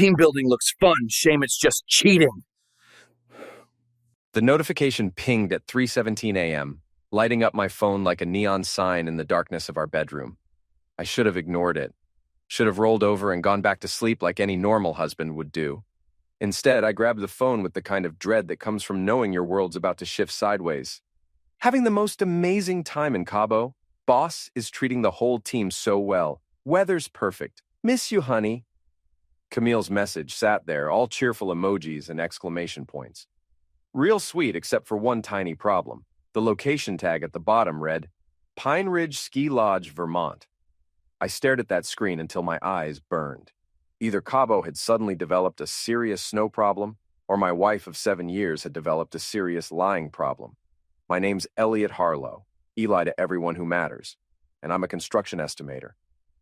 Team building looks fun. Shame it's just cheating. The notification pinged at 3:17 a.m., lighting up my phone like a neon sign in the darkness of our bedroom. I should have ignored it. Should have rolled over and gone back to sleep like any normal husband would do. Instead, I grabbed the phone with the kind of dread that comes from knowing your world's about to shift sideways. Having the most amazing time in Cabo. Boss is treating the whole team so well. Weather's perfect. Miss you, honey. Camille's message sat there, all cheerful emojis and exclamation points. Real sweet except for one tiny problem. The location tag at the bottom read, Pine Ridge Ski Lodge, Vermont. I stared at that screen until my eyes burned. Either Cabo had suddenly developed a serious snow problem, or my wife of 7 years had developed a serious lying problem. My name's Elliot Harlow, Eli to everyone who matters, and I'm a construction estimator.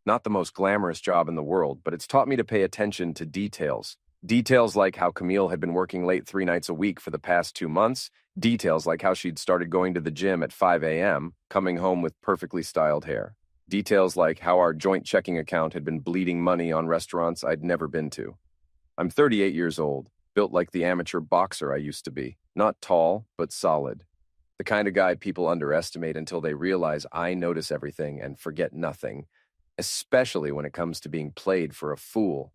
Not the most glamorous job in the world, but it's taught me to pay attention to details. Details like how Camille had been working late 3 nights a week for the past 2 months, details like how she'd started going to the gym at 5 a.m., coming home with perfectly styled hair. Details like how our joint checking account had been bleeding money on restaurants I'd never been to. I'm 38 years old, built like the amateur boxer I used to be. Not tall, but solid. The kind of guy people underestimate until they realize I notice everything and forget nothing, especially when it comes to being played for a fool.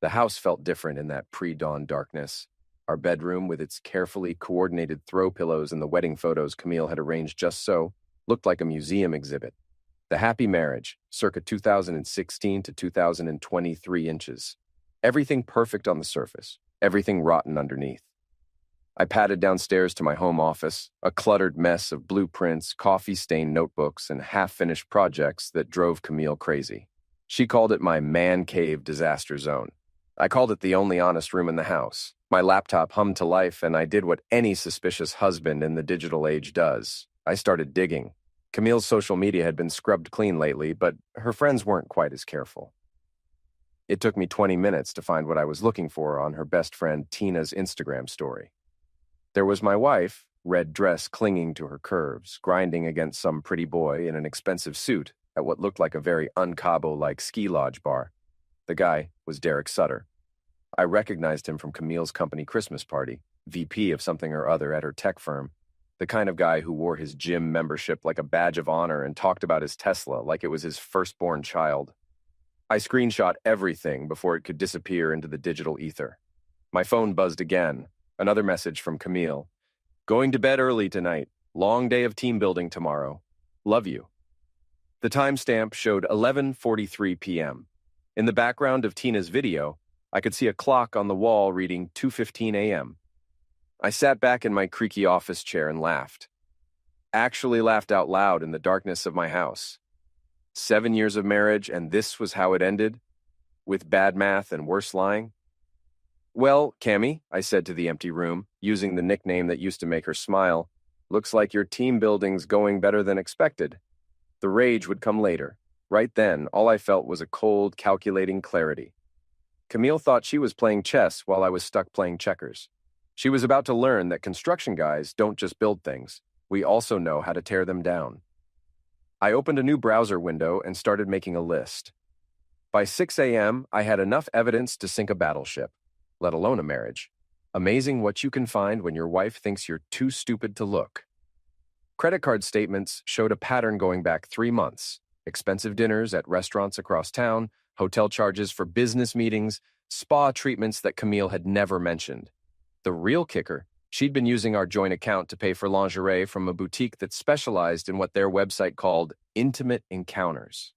The house felt different in that pre-dawn darkness. Our bedroom, with its carefully coordinated throw pillows and the wedding photos Camille had arranged just so, looked like a museum exhibit. The Happy Marriage, circa 2016 to 2023 inches. Everything perfect on the surface, everything rotten underneath. I padded downstairs to my home office, a cluttered mess of blueprints, coffee-stained notebooks, and half-finished projects that drove Camille crazy. She called it my man cave disaster zone. I called it the only honest room in the house. My laptop hummed to life, and I did what any suspicious husband in the digital age does. I started digging. Camille's social media had been scrubbed clean lately, but her friends weren't quite as careful. It took me 20 minutes to find what I was looking for on her best friend Tina's Instagram story. There was my wife, red dress clinging to her curves, grinding against some pretty boy in an expensive suit at what looked like a very un-Cabo-like ski lodge bar. The guy was Derek Sutter. I recognized him from Camille's company Christmas party, VP of something or other at her tech firm. The kind of guy who wore his gym membership like a badge of honor and talked about his Tesla like it was his firstborn child. I screenshot everything before it could disappear into the digital ether. My phone buzzed again. Another message from Camille. Going to bed early tonight. Long day of team building tomorrow. Love you. The timestamp showed 11:43 p.m. In the background of Tina's video, I could see a clock on the wall reading 2:15 a.m. I sat back in my creaky office chair and laughed. Actually laughed out loud in the darkness of my house. 7 years of marriage, and this was how it ended? With bad math and worse lying? Well, Cammy, I said to the empty room, using the nickname that used to make her smile, looks like your team building's going better than expected. The rage would come later. Right then, all I felt was a cold, calculating clarity. Camille thought she was playing chess while I was stuck playing checkers. She was about to learn that construction guys don't just build things. We also know how to tear them down. I opened a new browser window and started making a list. By 6 a.m., I had enough evidence to sink a battleship, let alone a marriage. Amazing what you can find when your wife thinks you're too stupid to look. Credit card statements showed a pattern going back 3 months. Expensive dinners at restaurants across town, hotel charges for business meetings, spa treatments that Camille had never mentioned. The real kicker, she'd been using our joint account to pay for lingerie from a boutique that specialized in what their website called intimate encounters.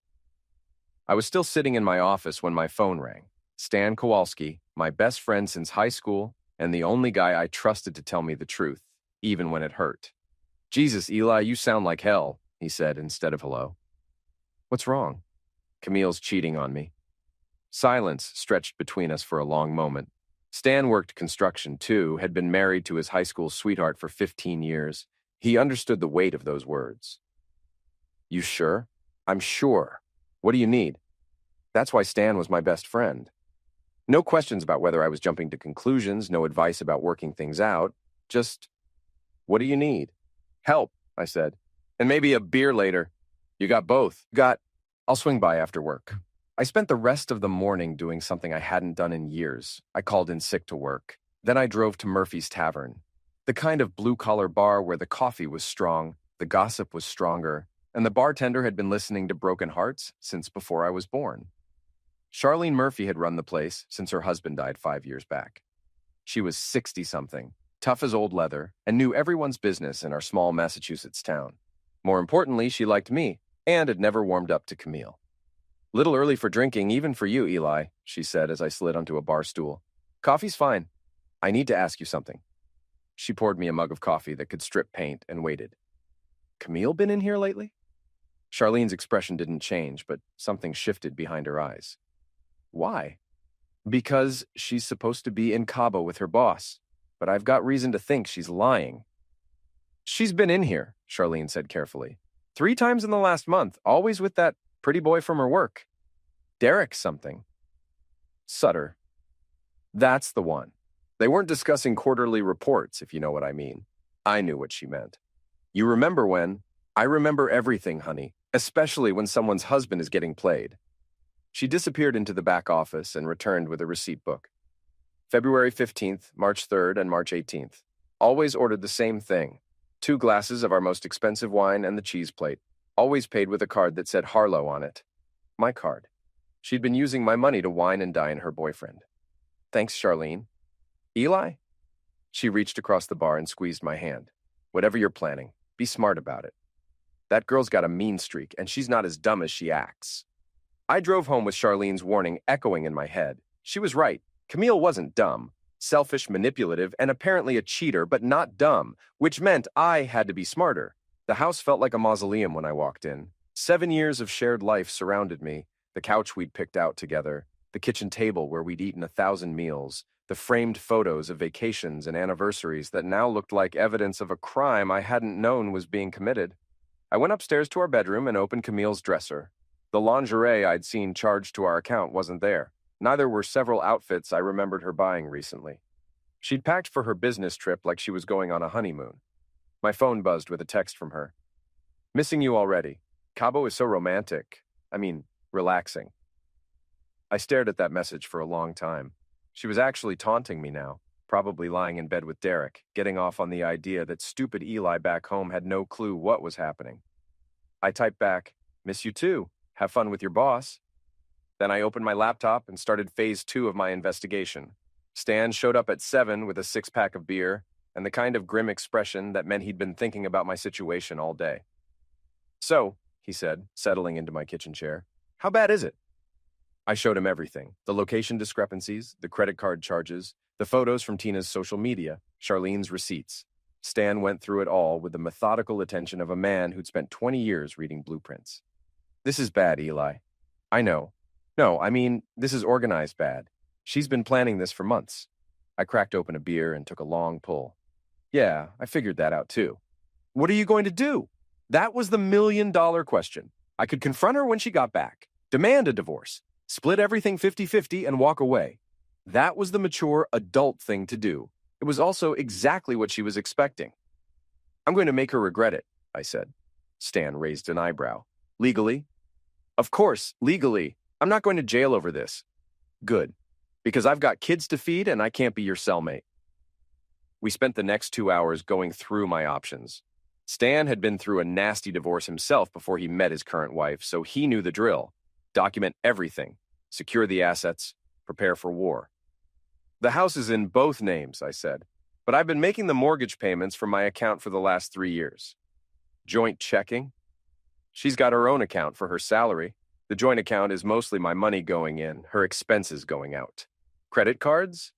I was still sitting in my office when my phone rang. Stan Kowalski, my best friend since high school, and the only guy I trusted to tell me the truth, even when it hurt. Jesus, Eli, you sound like hell, he said instead of hello. What's wrong? Camille's cheating on me. Silence stretched between us for a long moment. Stan worked construction, too, had been married to his high school sweetheart for 15 years. He understood the weight of those words. You sure? I'm sure. What do you need? That's why Stan was my best friend. No questions about whether I was jumping to conclusions, no advice about working things out. Just, what do you need? Help, I said. And maybe a beer later. You got both. I'll swing by after work. I spent the rest of the morning doing something I hadn't done in years. I called in sick to work. Then I drove to Murphy's Tavern, the kind of blue-collar bar where the coffee was strong, the gossip was stronger, and the bartender had been listening to Broken Hearts since before I was born. Charlene Murphy had run the place since her husband died 5 years back. She was 60-something, tough as old leather, and knew everyone's business in our small Massachusetts town. More importantly, she liked me, and had never warmed up to Camille. "Little early for drinking, even for you, Eli," she said as I slid onto a bar stool. "Coffee's fine. I need to ask you something." She poured me a mug of coffee that could strip paint and waited. "Camille been in here lately?" Charlene's expression didn't change, but something shifted behind her eyes. "Why?" "Because she's supposed to be in Cabo with her boss, but I've got reason to think she's lying." "She's been in here," Charlene said carefully. "3 times in the last month, always with that pretty boy from her work. Derek something. Sutter. That's the one. They weren't discussing quarterly reports, if you know what I mean." I knew what she meant. "You remember when?" "I remember everything, honey, especially when someone's husband is getting played." She disappeared into the back office and returned with a receipt book. February 15th, March 3rd, and March 18th. Always ordered the same thing. 2 glasses of our most expensive wine and the cheese plate. Always paid with a card that said Harlow on it. My card. She'd been using my money to wine and dine her boyfriend. "Thanks, Charlene." "Eli?" She reached across the bar and squeezed my hand. "Whatever you're planning, be smart about it. That girl's got a mean streak, and she's not as dumb as she acts." I drove home with Charlene's warning echoing in my head. She was right. Camille wasn't dumb. Selfish, manipulative, and apparently a cheater, but not dumb, which meant I had to be smarter. The house felt like a mausoleum when I walked in. 7 years of shared life surrounded me, the couch we'd picked out together, the kitchen table where we'd eaten 1,000 meals, the framed photos of vacations and anniversaries that now looked like evidence of a crime I hadn't known was being committed. I went upstairs to our bedroom and opened Camille's dresser. The lingerie I'd seen charged to our account wasn't there. Neither were several outfits I remembered her buying recently. She'd packed for her business trip like she was going on a honeymoon. My phone buzzed with a text from her. "Missing you already. Cabo is so romantic. I mean, relaxing." I stared at that message for a long time. She was actually taunting me now, probably lying in bed with Derek, getting off on the idea that stupid Eli back home had no clue what was happening. I typed back, "Miss you too. Have fun with your boss." Then I opened my laptop and started phase 2 of my investigation. Stan showed up at 7 with a 6-pack of beer and the kind of grim expression that meant he'd been thinking about my situation all day. "So," he said, settling into my kitchen chair, "how bad is it?" I showed him everything, the location discrepancies, the credit card charges, the photos from Tina's social media, Charlene's receipts. Stan went through it all with the methodical attention of a man who'd spent 20 years reading blueprints. "This is bad, Eli." "I know. No, I mean, this is organized bad. She's been planning this for months." I cracked open a beer and took a long pull. "Yeah, I figured that out too." "What are you going to do?" That was the million-dollar question. I could confront her when she got back, demand a divorce, split everything 50-50 and walk away. That was the mature adult thing to do. It was also exactly what she was expecting. "I'm going to make her regret it," I said. Stan raised an eyebrow. "Legally?" "Of course, legally. I'm not going to jail over this." "Good. Because I've got kids to feed and I can't be your cellmate." We spent the next 2 hours going through my options. Stan had been through a nasty divorce himself before he met his current wife, so he knew the drill. Document everything. Secure the assets. Prepare for war. "The house is in both names," I said, "but I've been making the mortgage payments from my account for the last 3 years." "Joint checking?" "She's got her own account for her salary. The joint account is mostly my money going in, her expenses going out." "Credit cards?"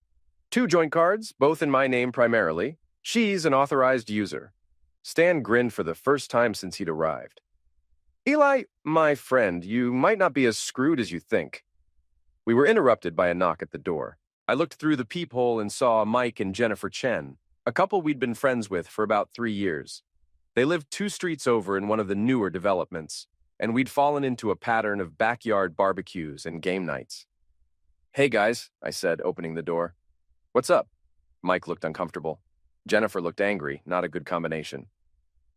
"2 joint cards, both in my name primarily. She's an authorized user." Stan grinned for the first time since he'd arrived. "Eli, my friend, you might not be as screwed as you think." We were interrupted by a knock at the door. I looked through the peephole and saw Mike and Jennifer Chen, a couple we'd been friends with for about 3 years. They lived 2 streets over in one of the newer developments, and we'd fallen into a pattern of backyard barbecues and game nights. "Hey guys," I said, opening the door. "What's up?" Mike looked uncomfortable. Jennifer looked angry, not a good combination.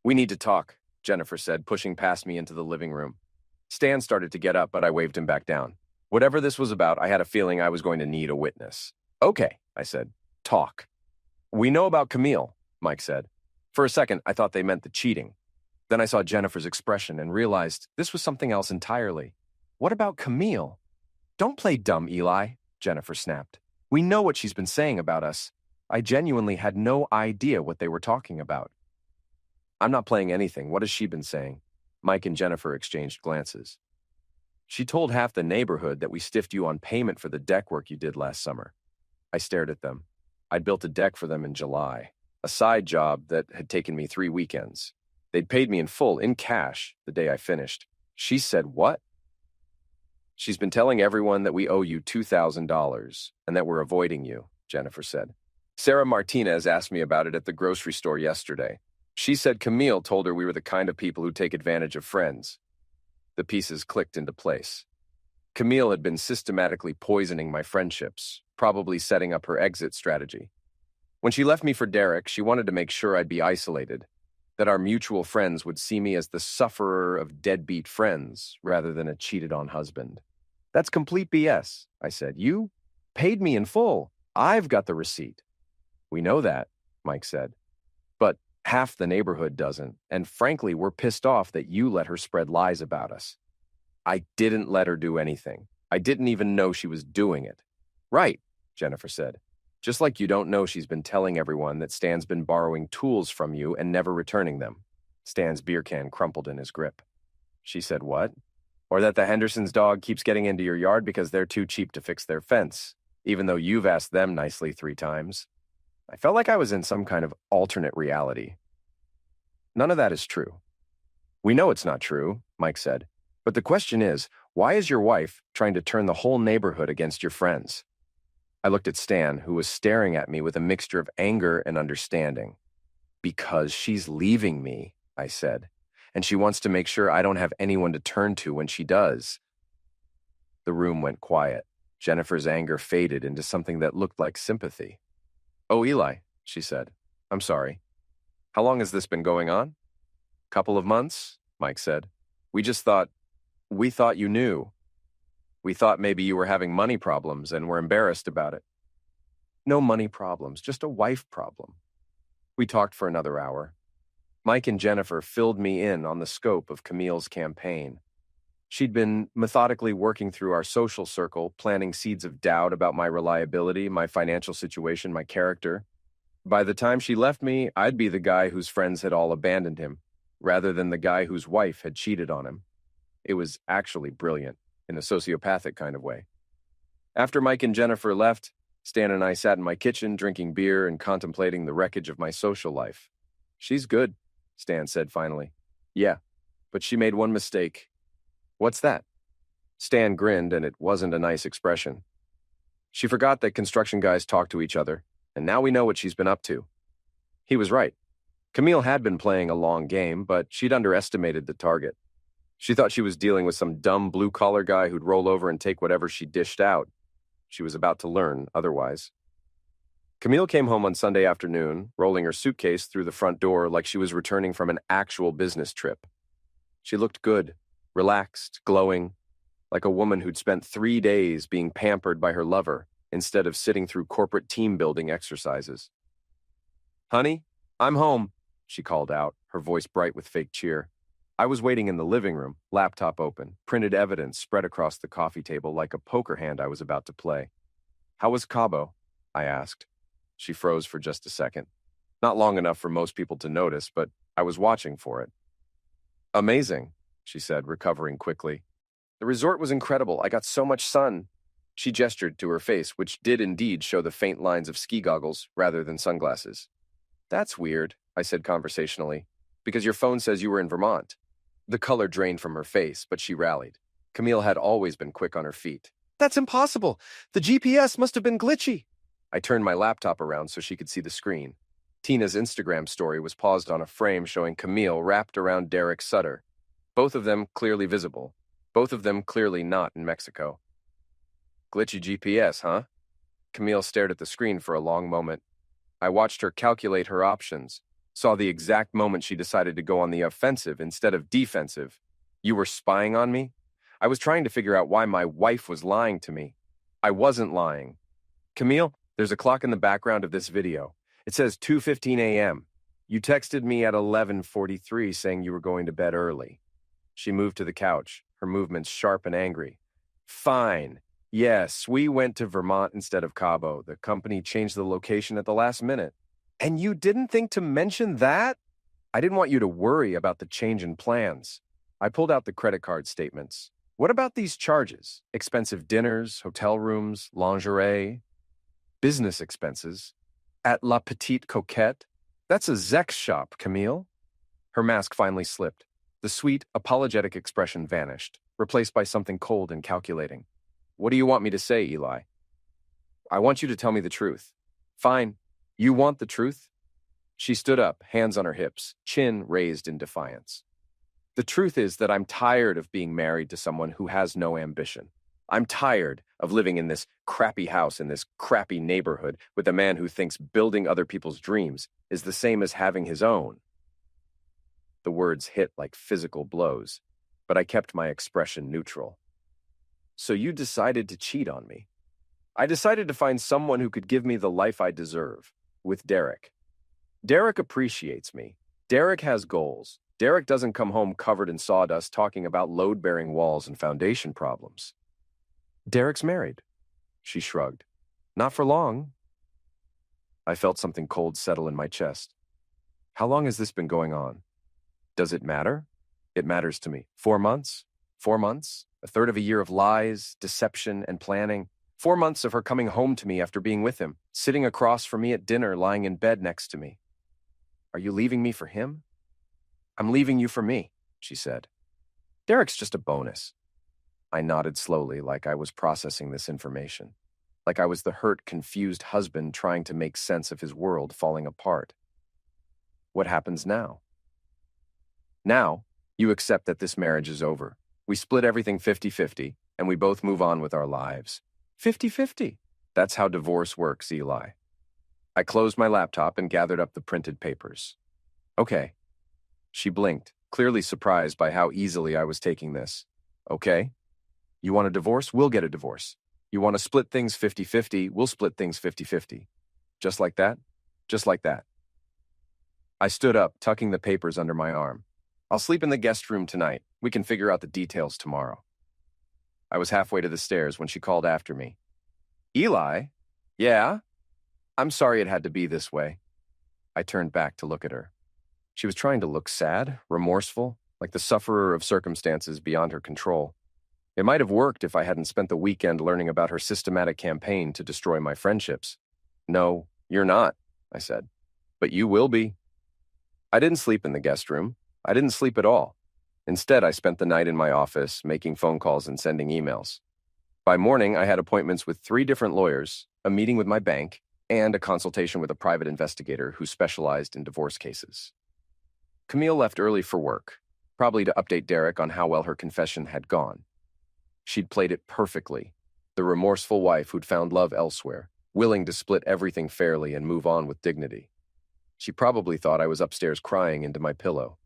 "We need to talk," Jennifer said, pushing past me into the living room. Stan started to get up, but I waved him back down. Whatever this was about, I had a feeling I was going to need a witness. Okay, I said. Talk. We know about Camille, Mike said. For a second, I thought they meant the cheating. Then I saw Jennifer's expression and realized this was something else entirely. What about Camille? Don't play dumb, Eli, Jennifer snapped. We know what she's been saying about us. I genuinely had no idea what they were talking about. I'm not playing anything. What has she been saying? Mike and Jennifer exchanged glances. She told half the neighborhood that we stiffed you on payment for the deck work you did last summer. I stared at them. I'd built a deck for them in July, a side job that had taken me 3 weekends. They'd paid me in full, in cash, the day I finished. She said, what? She's been telling everyone that we owe you $2,000 and that we're avoiding you, Jennifer said. Sarah Martinez asked me about it at the grocery store yesterday. She said Camille told her we were the kind of people who take advantage of friends. The pieces clicked into place. Camille had been systematically poisoning my friendships, probably setting up her exit strategy. When she left me for Derek, she wanted to make sure I'd be isolated, that our mutual friends would see me as the sufferer of deadbeat friends rather than a cheated-on husband. That's complete BS, I said. You paid me in full. I've got the receipt. We know that, Mike said. But half the neighborhood doesn't, and frankly, we're pissed off that you let her spread lies about us. I didn't let her do anything. I didn't even know she was doing it. Right, Jennifer said. Just like you don't know she's been telling everyone that Stan's been borrowing tools from you and never returning them. Stan's beer can crumpled in his grip. She said, what? Or that the Henderson's dog keeps getting into your yard because they're too cheap to fix their fence, even though you've asked them nicely 3 times. I felt like I was in some kind of alternate reality. None of that is true. We know it's not true, Mike said. But the question is, why is your wife trying to turn the whole neighborhood against your friends? I looked at Stan, who was staring at me with a mixture of anger and understanding. Because she's leaving me, I said, and she wants to make sure I don't have anyone to turn to when she does. The room went quiet. Jennifer's anger faded into something that looked like sympathy. Oh, Eli, she said. I'm sorry. How long has this been going on? Couple of months, Mike said. We thought you knew. We thought maybe you were having money problems and were embarrassed about it. No money problems, just a wife problem. We talked for another hour. Mike and Jennifer filled me in on the scope of Camille's campaign. She'd been methodically working through our social circle, planting seeds of doubt about my reliability, my financial situation, my character. By the time she left me, I'd be the guy whose friends had all abandoned him, rather than the guy whose wife had cheated on him. It was actually brilliant, in a sociopathic kind of way. After Mike and Jennifer left, Stan and I sat in my kitchen drinking beer and contemplating the wreckage of my social life. She's good, Stan said finally. Yeah, but she made one mistake. What's that? Stan grinned, and it wasn't a nice expression. She forgot that construction guys talk to each other, and now we know what she's been up to. He was right. Camille had been playing a long game, but she'd underestimated the target. She thought she was dealing with some dumb blue-collar guy who'd roll over and take whatever she dished out. She was about to learn otherwise. Camille came home on Sunday afternoon, rolling her suitcase through the front door like she was returning from an actual business trip. She looked good, relaxed, glowing, like a woman who'd spent 3 days being pampered by her lover instead of sitting through corporate team-building exercises. Honey, I'm home, she called out, her voice bright with fake cheer. I was waiting in the living room, laptop open, printed evidence spread across the coffee table like a poker hand I was about to play. How was Cabo? I asked. She froze for just a second. Not long enough for most people to notice, but I was watching for it. Amazing, she said, recovering quickly. The resort was incredible. I got so much sun. She gestured to her face, which did indeed show the faint lines of ski goggles rather than sunglasses. That's weird, I said conversationally, because your phone says you were in Vermont. The color drained from her face, but she rallied. Camille had always been quick on her feet. That's impossible. The GPS must have been glitchy. I turned my laptop around so she could see the screen. Tina's Instagram story was paused on a frame showing Camille wrapped around Derek Sutter. Both of them clearly visible. Both of them clearly not in Mexico. Glitchy GPS, huh? Camille stared at the screen for a long moment. I watched her calculate her options, saw the exact moment she decided to go on the offensive instead of defensive. You were spying on me? I was trying to figure out why my wife was lying to me. I wasn't lying. Camille, there's a clock in the background of this video. It says 2:15 a.m. You texted me at 11:43 saying you were going to bed early. She moved to the couch, her movements sharp and angry. Fine. Yes, we went to Vermont instead of Cabo. The company changed the location at the last minute. And you didn't think to mention that? I didn't want you to worry about the change in plans. I pulled out the credit card statements. What about these charges? Expensive dinners, hotel rooms, lingerie, business expenses. At La Petite Coquette? That's a Zex shop, Camille. Her mask finally slipped. The sweet, apologetic expression vanished, replaced by something cold and calculating. What do you want me to say, Eli? I want you to tell me the truth. Fine. You want the truth? She stood up, hands on her hips, chin raised in defiance. The truth is that I'm tired of being married to someone who has no ambition. I'm tired of living in this crappy house in this crappy neighborhood with a man who thinks building other people's dreams is the same as having his own. The words hit like physical blows, but I kept my expression neutral. So you decided to cheat on me. I decided to find someone who could give me the life I deserve, with Derek. Derek appreciates me. Derek has goals. Derek doesn't come home covered in sawdust talking about load-bearing walls and foundation problems. Derek's married. She shrugged. Not for long. I felt something cold settle in my chest. How long has this been going on? Does it matter? It matters to me. 4 months? 4 months? A third of a year of lies, deception, and planning. 4 months of her coming home to me after being with him, sitting across from me at dinner, lying in bed next to me. Are you leaving me for him? I'm leaving you for me, she said. Derek's just a bonus. I nodded slowly, like I was processing this information, like I was the hurt, confused husband trying to make sense of his world falling apart. What happens now? Now, you accept that this marriage is over. We split everything 50-50, and we both move on with our lives. 50-50. That's how divorce works, Eli. I closed my laptop and gathered up the printed papers. Okay. She blinked, clearly surprised by how easily I was taking this. Okay. You want a divorce? We'll get a divorce. You want to split things 50-50? We'll split things 50-50. Just like that? Just like that. I stood up, tucking the papers under my arm. I'll sleep in the guest room tonight. We can figure out the details tomorrow. I was halfway to the stairs when she called after me. Eli? Yeah? I'm sorry it had to be this way. I turned back to look at her. She was trying to look sad, remorseful, like the sufferer of circumstances beyond her control. It might have worked if I hadn't spent the weekend learning about her systematic campaign to destroy my friendships. No, you're not, I said. But you will be. I didn't sleep in the guest room. I didn't sleep at all. Instead, I spent the night in my office, making phone calls and sending emails. By morning, I had appointments with 3 different lawyers, a meeting with my bank, and a consultation with a private investigator who specialized in divorce cases. Camille left early for work, probably to update Derek on how well her confession had gone. She'd played it perfectly, the remorseful wife who'd found love elsewhere, willing to split everything fairly and move on with dignity. She probably thought I was upstairs crying into my pillow.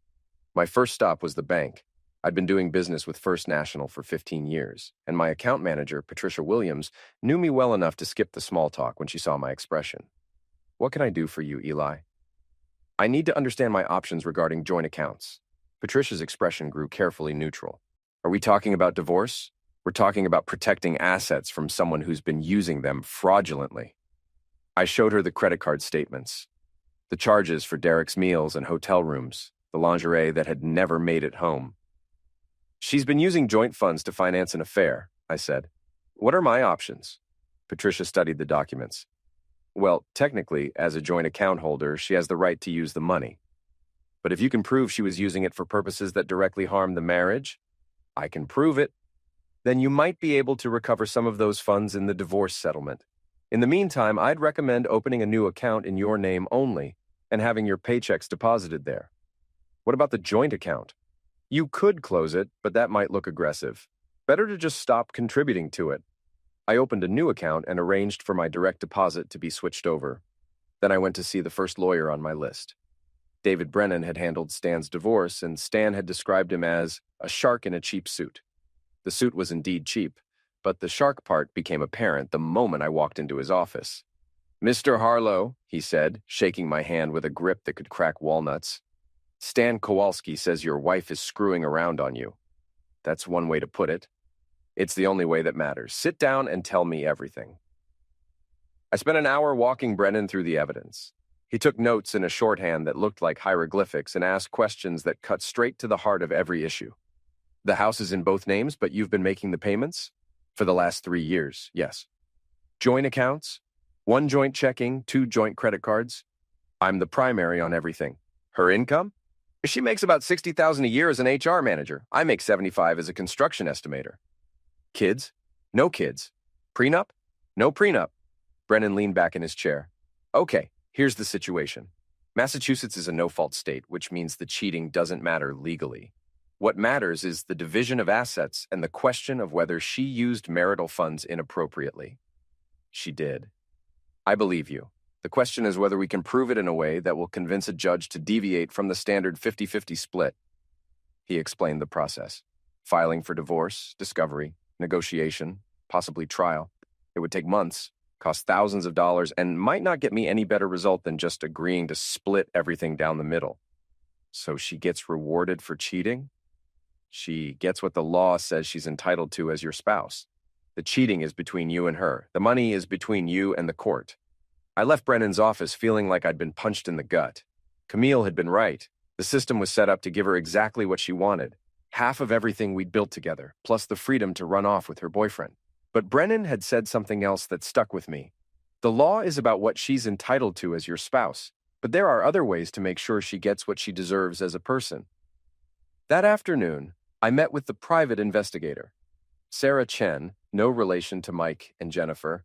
My first stop was the bank. I'd been doing business with First National for 15 years, and my account manager, Patricia Williams, knew me well enough to skip the small talk when she saw my expression. What can I do for you, Eli? I need to understand my options regarding joint accounts. Patricia's expression grew carefully neutral. Are we talking about divorce? We're talking about protecting assets from someone who's been using them fraudulently. I showed her the credit card statements, the charges for Derek's meals and hotel rooms, the lingerie that had never made it home. She's been using joint funds to finance an affair, I said. What are my options? Patricia studied the documents. Well, technically, as a joint account holder, she has the right to use the money. But if you can prove she was using it for purposes that directly harm the marriage, I can prove it. Then you might be able to recover some of those funds in the divorce settlement. In the meantime, I'd recommend opening a new account in your name only and having your paychecks deposited there. What about the joint account? You could close it, but that might look aggressive. Better to just stop contributing to it. I opened a new account and arranged for my direct deposit to be switched over. Then I went to see the first lawyer on my list. David Brennan had handled Stan's divorce, and Stan had described him as a shark in a cheap suit. The suit was indeed cheap, but the shark part became apparent the moment I walked into his office. "Mr. Harlow," he said, shaking my hand with a grip that could crack walnuts, "Stan Kowalski says your wife is screwing around on you. That's one way to put it. It's the only way that matters. Sit down and tell me everything." I spent an hour walking Brennan through the evidence. He took notes in a shorthand that looked like hieroglyphics and asked questions that cut straight to the heart of every issue. "The house is in both names, but you've been making the payments?" "For the last 3 years, yes." "Joint accounts? 1 joint checking, 2 joint credit cards?" "I'm the primary on everything." "Her income?" "She makes about $60,000 a year as an HR manager. I make 75 as a construction estimator." "Kids?" "No kids." "Prenup?" "No prenup." Brennan leaned back in his chair. "Okay, here's the situation. Massachusetts is a no-fault state, which means the cheating doesn't matter legally. What matters is the division of assets and the question of whether she used marital funds inappropriately." "She did." "I believe you. The question is whether we can prove it in a way that will convince a judge to deviate from the standard 50-50 split." He explained the process. Filing for divorce, discovery, negotiation, possibly trial. It would take months, cost thousands of dollars, and might not get me any better result than just agreeing to split everything down the middle. "So she gets rewarded for cheating?" "She gets what the law says she's entitled to as your spouse. The cheating is between you and her. The money is between you and the court." I left Brennan's office feeling like I'd been punched in the gut. Camille had been right. The system was set up to give her exactly what she wanted. Half of everything we'd built together, plus the freedom to run off with her boyfriend. But Brennan had said something else that stuck with me. "The law is about what she's entitled to as your spouse, but there are other ways to make sure she gets what she deserves as a person." That afternoon, I met with the private investigator. Sarah Chen, no relation to Mike and Jennifer,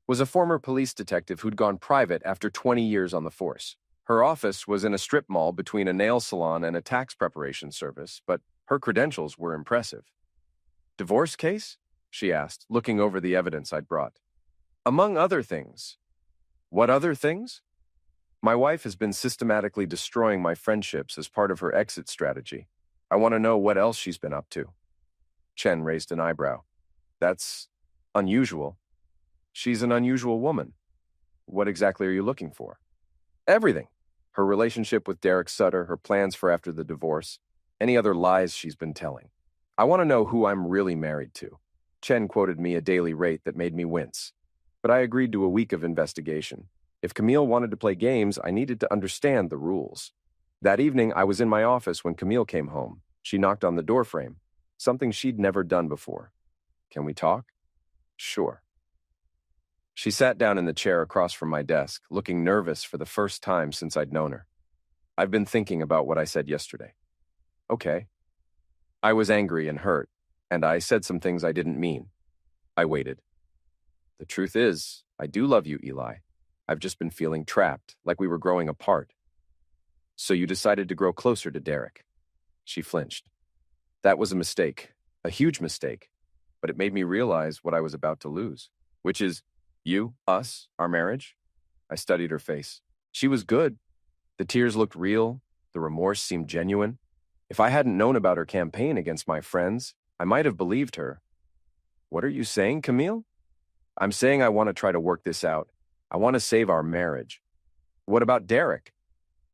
was a former police detective who'd gone private after 20 years on the force. Her office was in a strip mall between a nail salon and a tax preparation service, but her credentials were impressive. "Divorce case?" she asked, looking over the evidence I'd brought. "Among other things." "What other things?" "My wife has been systematically destroying my friendships as part of her exit strategy. I want to know what else she's been up to." Chen raised an eyebrow. "That's unusual." "She's an unusual woman." "What exactly are you looking for?" "Everything. Her relationship with Derek Sutter, her plans for after the divorce, any other lies she's been telling. I want to know who I'm really married to." Chen quoted me a daily rate that made me wince. But I agreed to a week of investigation. If Camille wanted to play games, I needed to understand the rules. That evening, I was in my office when Camille came home. She knocked on the doorframe, something she'd never done before. "Can we talk?" "Sure." She sat down in the chair across from my desk, looking nervous for the first time since I'd known her. "I've been thinking about what I said yesterday." "Okay." "I was angry and hurt, and I said some things I didn't mean." I waited. "The truth is, I do love you, Eli. I've just been feeling trapped, like we were growing apart." "So you decided to grow closer to Derek." She flinched. "That was a mistake, a huge mistake, but it made me realize what I was about to lose, which is you, us, our marriage." I studied her face. She was good. The tears looked real. The remorse seemed genuine. If I hadn't known about her campaign against my friends, I might have believed her. "What are you saying, Camille?" "I'm saying I want to try to work this out. I want to save our marriage." "What about Derek?"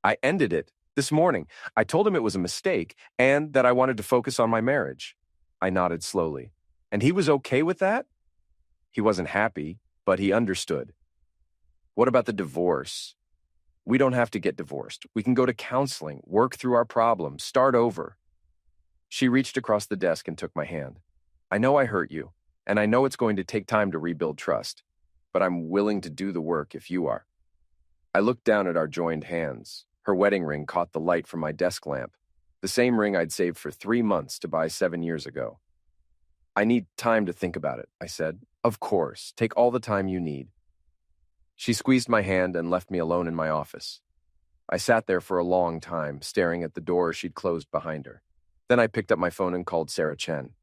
"I ended it this morning. I told him it was a mistake and that I wanted to focus on my marriage." I nodded slowly. "And he was okay with that?" "He wasn't happy, but he understood." "What about the divorce?" "We don't have to get divorced. We can go to counseling, work through our problems, start over." She reached across the desk and took my hand. "I know I hurt you, and I know it's going to take time to rebuild trust, but I'm willing to do the work if you are." I looked down at our joined hands. Her wedding ring caught the light from my desk lamp, the same ring I'd saved for 3 months to buy 7 years ago. "I need time to think about it," I said. "Of course, take all the time you need." She squeezed my hand and left me alone in my office. I sat there for a long time, staring at the door she'd closed behind her. Then I picked up my phone and called Sarah Chen.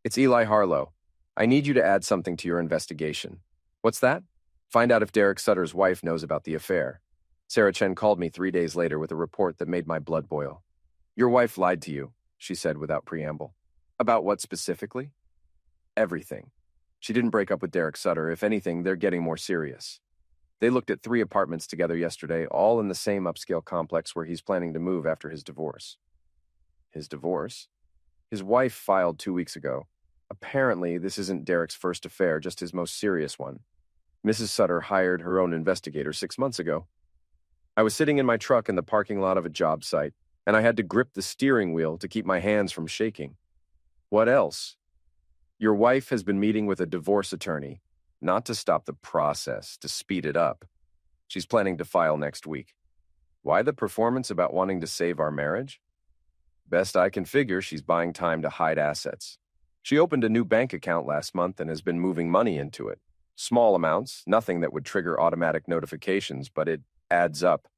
"It's Eli Harlow. I need you to add something to your investigation." "What's that?" "Find out if Derek Sutter's wife knows about the affair." Sarah Chen called me 3 days later with a report that made my blood boil. "Your wife lied to you," she said without preamble. "About what specifically?" everything. She didn't break up with Derek Sutter. If anything, they're getting more serious. They looked at 3 apartments together yesterday, all in the same upscale complex where he's planning to move after his divorce. His divorce? His wife filed 2 weeks ago. Apparently, this isn't Derek's first affair, just his most serious one. Mrs. Sutter hired her own investigator 6 months ago. I was sitting in my truck in the parking lot of a job site, and I had to grip the steering wheel to keep my hands from shaking. What else? Your wife has been meeting with a divorce attorney, not to stop the process, to speed it up. She's planning to file next week. Why the performance about wanting to save our marriage? Best I can figure, she's buying time to hide assets. She opened a new bank account last month and has been moving money into it. Small amounts, nothing that would trigger automatic notifications, but it adds up.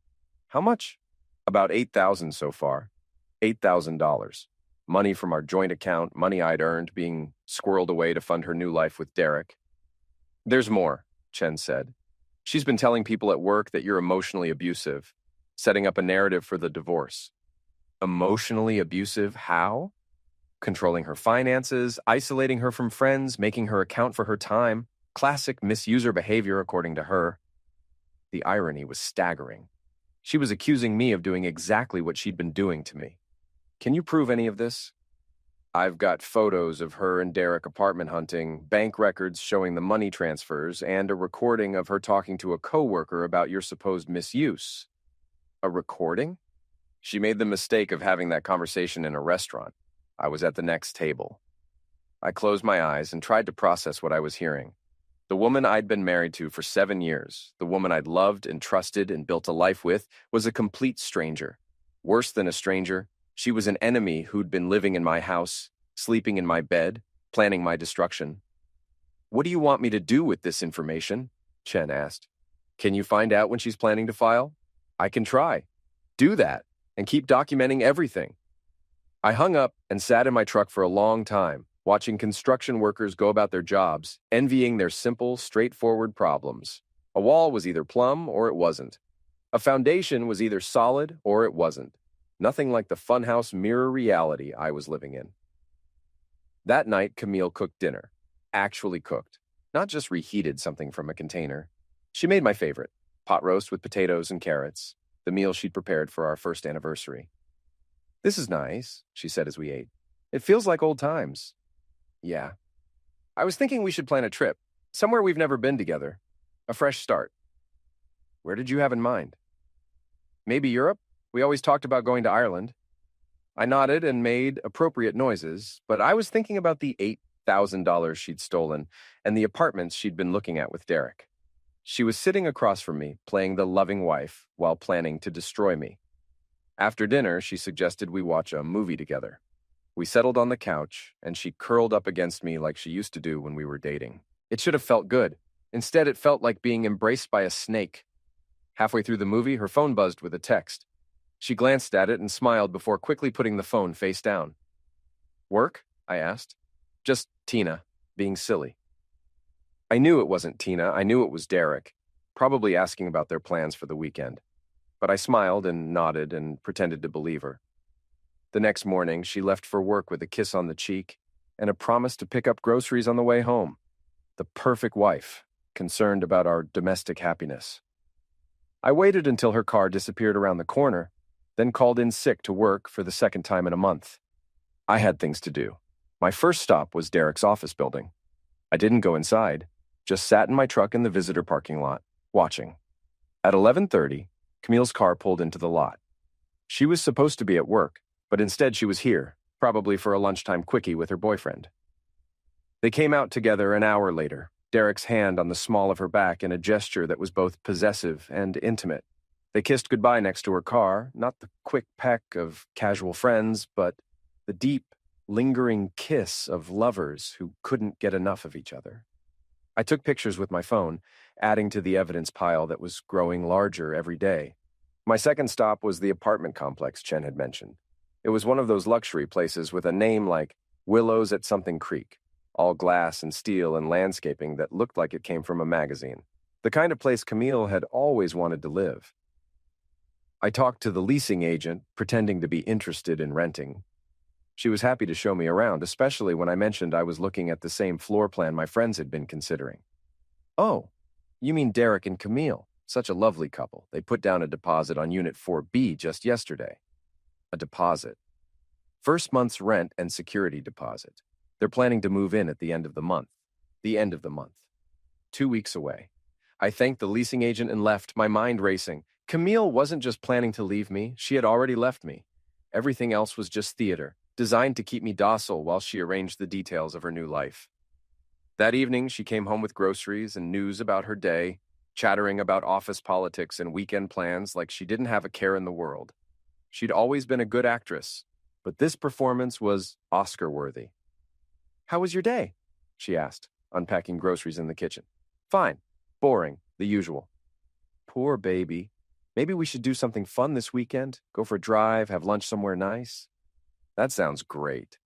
How much? About $8,000 so far. $8,000. Money from our joint account, money I'd earned, being squirreled away to fund her new life with Derek. There's more, Chen said. She's been telling people at work that you're emotionally abusive, setting up a narrative for the divorce. Emotionally abusive how? Controlling her finances, isolating her from friends, making her account for her time. Classic misuser behavior, according to her. The irony was staggering. She was accusing me of doing exactly what she'd been doing to me. Can you prove any of this? I've got photos of her and Derek apartment hunting, bank records showing the money transfers, and a recording of her talking to a coworker about your supposed misuse. A recording? She made the mistake of having that conversation in a restaurant. I was at the next table. I closed my eyes and tried to process what I was hearing. The woman I'd been married to for 7 years, the woman I'd loved and trusted and built a life with, was a complete stranger. Worse than a stranger, she was an enemy who'd been living in my house, sleeping in my bed, planning my destruction. What do you want me to do with this information? Chen asked. Can you find out when she's planning to file? I can try. Do that, and keep documenting everything. I hung up and sat in my truck for a long time, watching construction workers go about their jobs, envying their simple, straightforward problems. A wall was either plumb or it wasn't. A foundation was either solid or it wasn't. Nothing like the funhouse mirror reality I was living in. That night, Camille cooked dinner. Actually cooked. Not just reheated something from a container. She made my favorite, pot roast with potatoes and carrots, the meal she'd prepared for our first anniversary. This is nice, she said as we ate. It feels like old times. Yeah. I was thinking we should plan a trip, somewhere we've never been together. A fresh start. Where did you have in mind? Maybe Europe? We always talked about going to Ireland. I nodded and made appropriate noises, but I was thinking about the $8,000 she'd stolen and the apartments she'd been looking at with Derek. She was sitting across from me, playing the loving wife while planning to destroy me. After dinner, she suggested we watch a movie together. We settled on the couch, and she curled up against me like she used to do when we were dating. It should have felt good. Instead, it felt like being embraced by a snake. Halfway through the movie, her phone buzzed with a text. She glanced at it and smiled before quickly putting the phone face down. Work? I asked. Just Tina, being silly. I knew it wasn't Tina. I knew it was Derek, probably asking about their plans for the weekend. But I smiled and nodded and pretended to believe her. The next morning, she left for work with a kiss on the cheek and a promise to pick up groceries on the way home. The perfect wife, concerned about our domestic happiness. I waited until her car disappeared around the corner, then called in sick to work for the second time in a month. I had things to do. My first stop was Derek's office building. I didn't go inside, just sat in my truck in the visitor parking lot, watching. At 11:30, Camille's car pulled into the lot. She was supposed to be at work, but instead she was here, probably for a lunchtime quickie with her boyfriend. They came out together an hour later, Derek's hand on the small of her back in a gesture that was both possessive and intimate. They kissed goodbye next to her car, not the quick peck of casual friends, but the deep, lingering kiss of lovers who couldn't get enough of each other. I took pictures with my phone, adding to the evidence pile that was growing larger every day. My second stop was the apartment complex Chen had mentioned. It was one of those luxury places with a name like Willows at Something Creek, all glass and steel and landscaping that looked like it came from a magazine. The kind of place Camille had always wanted to live. I talked to the leasing agent, pretending to be interested in renting. She was happy to show me around, especially when I mentioned I was looking at the same floor plan my friends had been considering. "Oh, you mean Derek and Camille. Such a lovely couple. They put down a deposit on Unit 4B just yesterday." A deposit. First month's rent and security deposit. They're planning to move in at the end of the month. The end of the month. 2 weeks away. I thanked the leasing agent and left, my mind racing. Camille wasn't just planning to leave me, she had already left me. Everything else was just theater, designed to keep me docile while she arranged the details of her new life. That evening, she came home with groceries and news about her day, chattering about office politics and weekend plans like she didn't have a care in the world. She'd always been a good actress, but this performance was Oscar-worthy. "How was your day?" she asked, unpacking groceries in the kitchen. "Fine. Boring. The usual." "Poor baby. Maybe we should do something fun this weekend? Go for a drive, have lunch somewhere nice?" "That sounds great."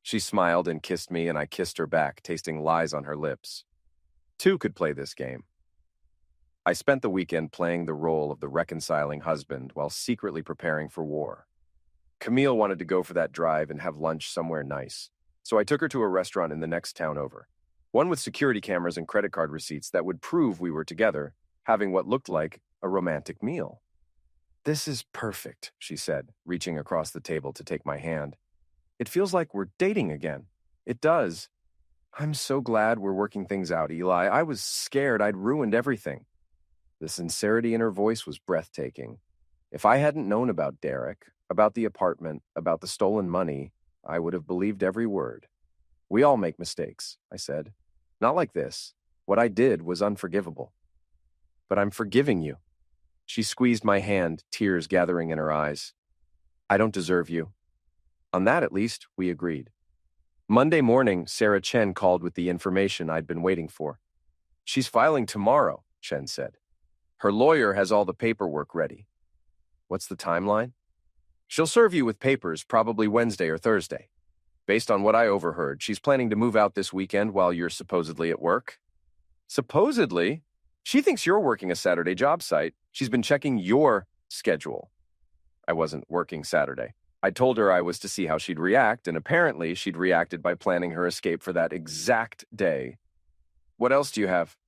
She smiled and kissed me, and I kissed her back, tasting lies on her lips. Two could play this game. I spent the weekend playing the role of the reconciling husband while secretly preparing for war. Camille wanted to go for that drive and have lunch somewhere nice, so I took her to a restaurant in the next town over. One with security cameras and credit card receipts that would prove we were together, having what looked like a romantic meal. "This is perfect," she said, reaching across the table to take my hand. "It feels like we're dating again." "It does." "I'm so glad we're working things out, Eli. I was scared I'd ruined everything." The sincerity in her voice was breathtaking. If I hadn't known about Derek, about the apartment, about the stolen money, I would have believed every word. "We all make mistakes," I said. "Not like this. What I did was unforgivable." "But I'm forgiving you." She squeezed my hand, tears gathering in her eyes. "I don't deserve you." On that, at least, we agreed. Monday morning, Sarah Chen called with the information I'd been waiting for. "She's filing tomorrow," Chen said. "Her lawyer has all the paperwork ready." "What's the timeline?" "She'll serve you with papers probably Wednesday or Thursday. Based on what I overheard, she's planning to move out this weekend while you're supposedly at work." "Supposedly? She thinks you're working a Saturday job site. She's been checking your schedule." I wasn't working Saturday. I told her I was to see how she'd react, and apparently she'd reacted by planning her escape for that exact day. "What else do you have?"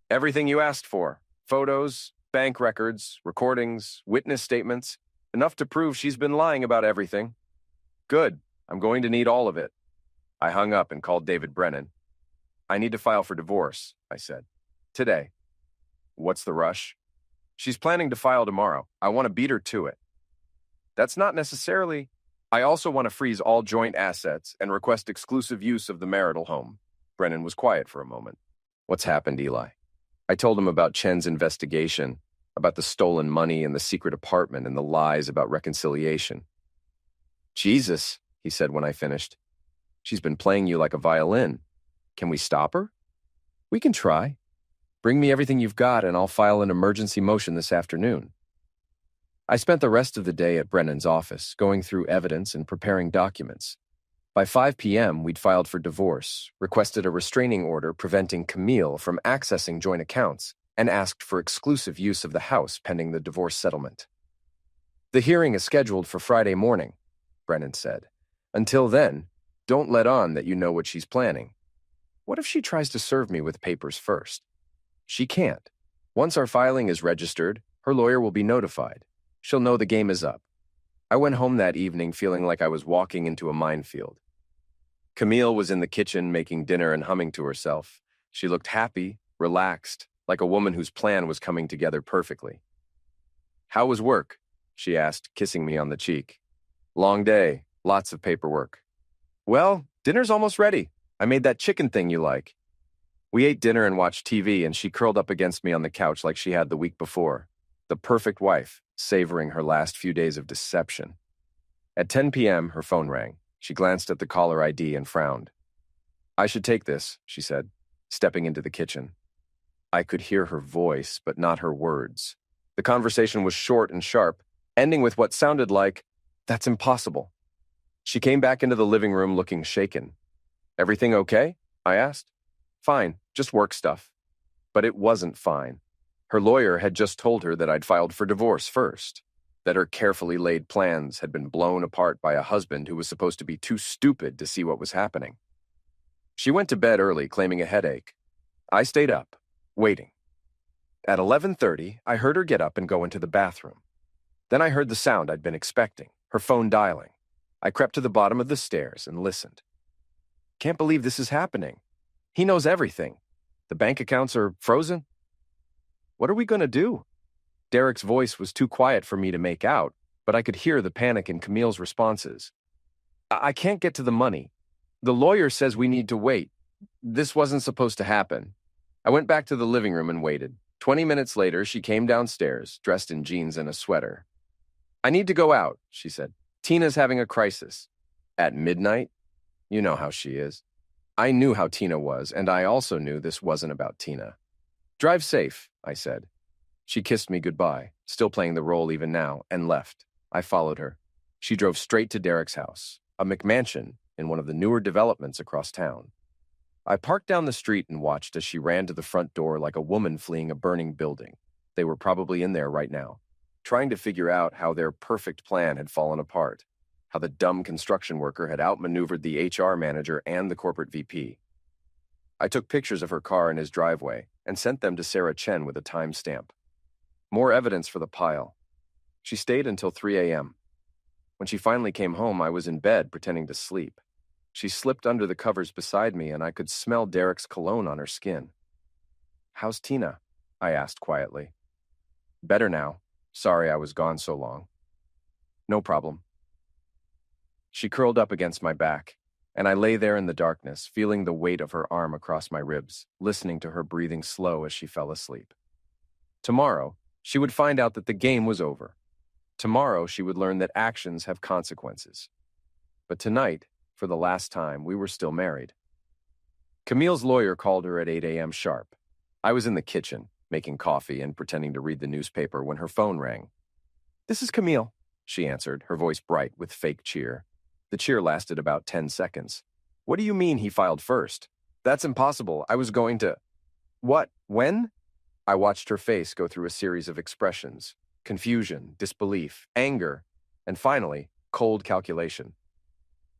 "Everything you asked for. Photos, bank records, recordings, witness statements. Enough to prove she's been lying about everything." "Good. I'm going to need all of it." I hung up and called David Brennan. "I need to file for divorce," I said. "Today." "What's the rush?" "She's planning to file tomorrow. I want to beat her to it." "That's not necessarily—" "I also want to freeze all joint assets and request exclusive use of the marital home." Brennan was quiet for a moment. "What's happened, Eli?" I told him about Chen's investigation, about the stolen money and the secret apartment and the lies about reconciliation. "Jesus," he said when I finished. "She's been playing you like a violin. Can we stop her?" "We can try. Bring me everything you've got and I'll file an emergency motion this afternoon." I spent the rest of the day at Brennan's office, going through evidence and preparing documents. By 5 p.m., we'd filed for divorce, requested a restraining order preventing Camille from accessing joint accounts, and asked for exclusive use of the house pending the divorce settlement. "The hearing is scheduled for Friday morning," Brennan said. "Until then, don't let on that you know what she's planning." "What if she tries to serve me with papers first?" "She can't. Once our filing is registered, her lawyer will be notified. She'll know the game is up." I went home that evening feeling like I was walking into a minefield. Camille was in the kitchen making dinner and humming to herself. She looked happy, relaxed, like a woman whose plan was coming together perfectly. "How was work?" she asked, kissing me on the cheek. "Long day, lots of paperwork." "Well, dinner's almost ready. I made that chicken thing you like." We ate dinner and watched TV, and she curled up against me on the couch like she had the week before. The perfect wife, savoring her last few days of deception. At 10 p.m., her phone rang. She glanced at the caller ID and frowned. "I should take this," she said, stepping into the kitchen. I could hear her voice, but not her words. The conversation was short and sharp, ending with what sounded like, "That's impossible." She came back into the living room looking shaken. "Everything okay?" I asked. "Fine, just work stuff." But it wasn't fine. Her lawyer had just told her that I'd filed for divorce first. that her carefully laid plans had been blown apart by a husband who was supposed to be too stupid to see what was happening. She went to bed early, claiming a headache. I stayed up, waiting. At 11:30, I heard her get up and go into the bathroom. Then I heard the sound I'd been expecting, her phone dialing. I crept to the bottom of the stairs and listened. Can't believe this is happening. He knows everything. The bank accounts are frozen. What are we going to do? Derek's voice was too quiet for me to make out, but I could hear the panic in Camille's responses. I can't get to the money. The lawyer says we need to wait. This wasn't supposed to happen. I went back to the living room and waited. 20 minutes later, she came downstairs, dressed in jeans and a sweater. I need to go out, she said. Tina's having a crisis. At midnight? You know how she is. I knew how Tina was, and I also knew this wasn't about Tina. Drive safe, I said. She kissed me goodbye, still playing the role even now, and left. I followed her. She drove straight to Derek's house, a McMansion in one of the newer developments across town. I parked down the street and watched as she ran to the front door like a woman fleeing a burning building. They were probably in there right now, trying to figure out how their perfect plan had fallen apart, how the dumb construction worker had outmaneuvered the HR manager and the corporate VP. I took pictures of her car in his driveway and sent them to Sarah Chen with a timestamp. More evidence for the pile. She stayed until 3 a.m. When she finally came home, I was in bed pretending to sleep. She slipped under the covers beside me, and I could smell Derek's cologne on her skin. How's Tina? I asked quietly. Better now. Sorry I was gone so long. No problem. She curled up against my back, and I lay there in the darkness, feeling the weight of her arm across my ribs, listening to her breathing slow as she fell asleep. Tomorrow, she would find out that the game was over. Tomorrow, she would learn that actions have consequences. But tonight, for the last time, we were still married. Camille's lawyer called her at 8 a.m. sharp. I was in the kitchen, making coffee and pretending to read the newspaper when her phone rang. "This is Camille," she answered, her voice bright with fake cheer. The cheer lasted about 10 seconds. "What do you mean he filed first? That's impossible. I was going to—" "What? When?" I watched her face go through a series of expressions: confusion, disbelief, anger, and finally, cold calculation.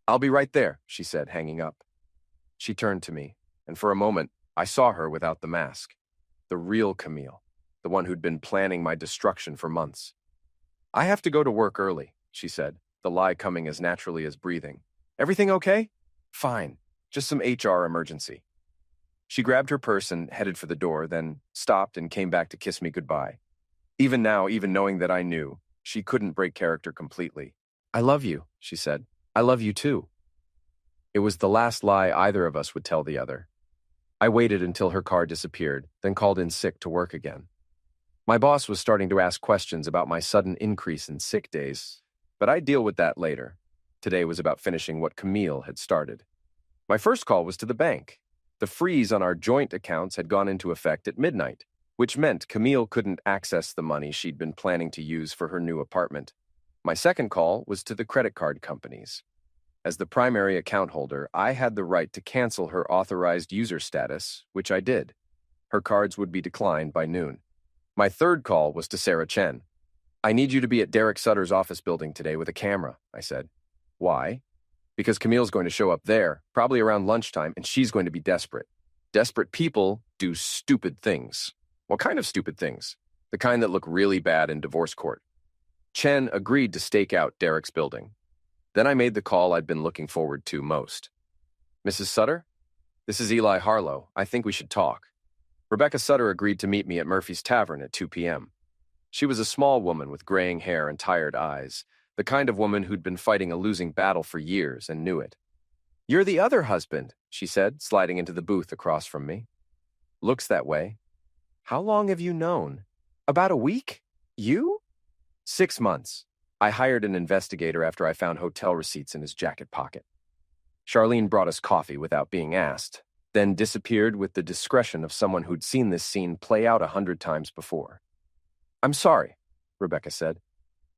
"I'll be right there," she said, hanging up. She turned to me, and for a moment, I saw her without the mask. The real Camille, the one who'd been planning my destruction for months. "I have to go to work early," she said, the lie coming as naturally as breathing. "Everything okay?" "Fine. Just some HR emergency." She grabbed her purse and headed for the door, then stopped and came back to kiss me goodbye. Even now, even knowing that I knew, she couldn't break character completely. "I love you," she said. "I love you too." It was the last lie either of us would tell the other. I waited until her car disappeared, then called in sick to work again. My boss was starting to ask questions about my sudden increase in sick days, but I'd deal with that later. Today was about finishing what Camille had started. My first call was to the bank. The freeze on our joint accounts had gone into effect at midnight, which meant Camille couldn't access the money she'd been planning to use for her new apartment. My second call was to the credit card companies. As the primary account holder, I had the right to cancel her authorized user status, which I did. Her cards would be declined by noon. My third call was to Sarah Chen. "I need you to be at Derek Sutter's office building today with a camera," I said. "Why?" "Because Camille's going to show up there, probably around lunchtime, and she's going to be desperate. Desperate people do stupid things." "What kind of stupid things?" "The kind that look really bad in divorce court." Chen agreed to stake out Derek's building. Then I made the call I'd been looking forward to most. "Mrs. Sutter? This is Eli Harlow. I think we should talk." Rebecca Sutter agreed to meet me at Murphy's Tavern at 2 p.m. She was a small woman with graying hair and tired eyes, the kind of woman who'd been fighting a losing battle for years and knew it. "You're the other husband," she said, sliding into the booth across from me. "Looks that way." "How long have you known?" "About a week. You?" 6 months. I hired an investigator after I found hotel receipts in his jacket pocket. Charlene brought us coffee without being asked, then disappeared with the discretion of someone who'd seen this scene play out 100 times before. "I'm sorry," Rebecca said.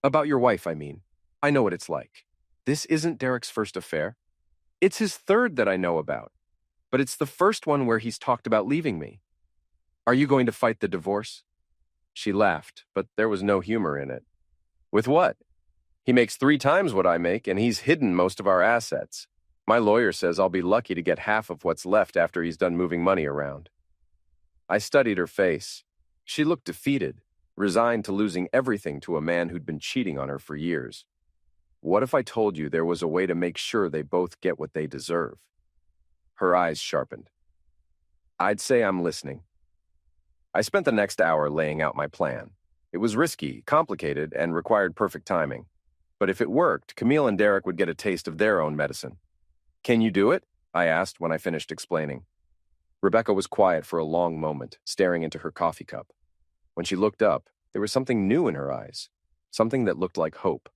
"About your wife, I mean. I know what it's like. This isn't Derek's first affair. It's his third that I know about, but it's the first one where he's talked about leaving me. Are you going to fight the divorce?" She laughed, but there was no humor in it. With what? He makes 3 times what I make, and he's hidden most of our assets. My lawyer says I'll be lucky to get half of what's left after he's done moving money around. I studied her face. She looked defeated, resigned to losing everything to a man who'd been cheating on her for years. What if I told you there was a way to make sure they both get what they deserve? Her eyes sharpened. I'd say I'm listening. I spent the next hour laying out my plan. It was risky, complicated, and required perfect timing. But if it worked, Camille and Derek would get a taste of their own medicine. Can you do it? I asked when I finished explaining. Rebecca was quiet for a long moment, staring into her coffee cup. When she looked up, there was something new in her eyes, something that looked like hope.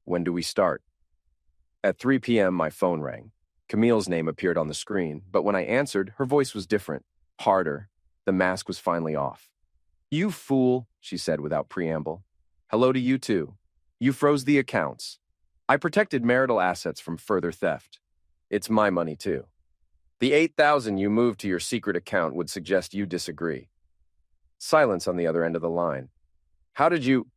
When do we start? At 3 p.m., my phone rang. Camille's name appeared on the screen, but when I answered, her voice was different, harder. The mask was finally off. You fool, she said without preamble. Hello to you too. You froze the accounts. I protected marital assets from further theft. It's my money too. The $8,000 you moved to your secret account would suggest you disagree. Silence on the other end of the line. How did you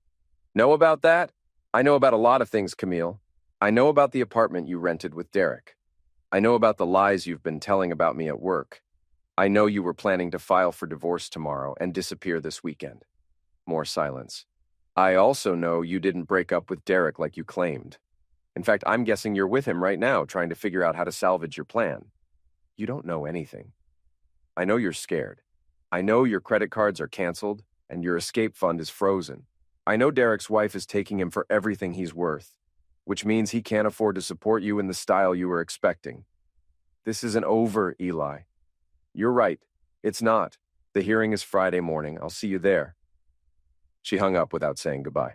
know about that? I know about a lot of things, Camille. I know about the apartment you rented with Derek. I know about the lies you've been telling about me at work. I know you were planning to file for divorce tomorrow and disappear this weekend. More silence. I also know you didn't break up with Derek like you claimed. In fact, I'm guessing you're with him right now trying to figure out how to salvage your plan. You don't know anything. I know you're scared. I know your credit cards are canceled and your escape fund is frozen. I know Derek's wife is taking him for everything he's worth, which means he can't afford to support you in the style you were expecting. This isn't over, Eli. You're right. It's not. The hearing is Friday morning. I'll see you there. She hung up without saying goodbye.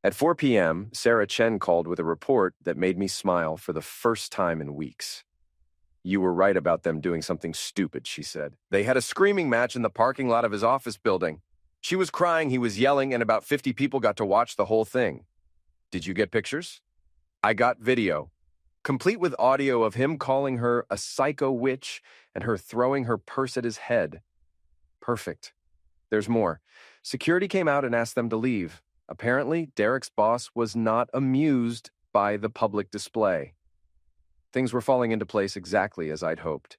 At 4 p.m., Sarah Chen called with a report that made me smile for the first time in weeks. You were right about them doing something stupid, she said. They had a screaming match in the parking lot of his office building. She was crying, he was yelling, and about 50 people got to watch the whole thing. Did you get pictures? I got video, complete with audio of him calling her a psycho witch and her throwing her purse at his head. Perfect. There's more. Security came out and asked them to leave. Apparently, Derek's boss was not amused by the public display. Things were falling into place exactly as I'd hoped.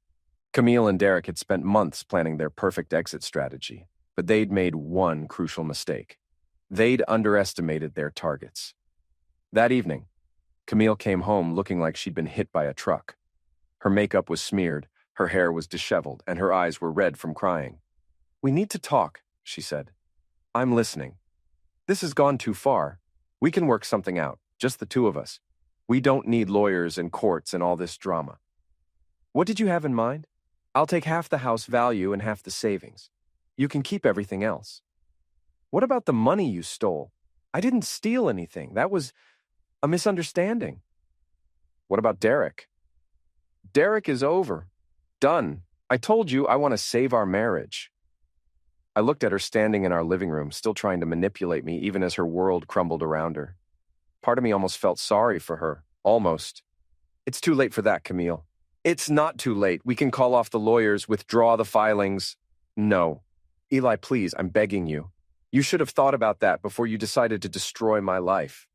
Camille and Derek had spent months planning their perfect exit strategy, but they'd made one crucial mistake. They'd underestimated their targets. That evening, Camille came home looking like she'd been hit by a truck. Her makeup was smeared, her hair was disheveled, and her eyes were red from crying. We need to talk, she said. I'm listening. This has gone too far. We can work something out, just the two of us. We don't need lawyers and courts and all this drama. What did you have in mind? I'll take half the house value and half the savings. You can keep everything else. What about the money you stole? I didn't steal anything. That was a misunderstanding. What about Derek? Derek is over. Done. I told you I want to save our marriage. I looked at her standing in our living room, still trying to manipulate me even as her world crumbled around her. Part of me almost felt sorry for her. Almost. It's too late for that, Camille. It's not too late. We can call off the lawyers, withdraw the filings. No. Eli, please, I'm begging you. You should have thought about that before you decided to destroy my life.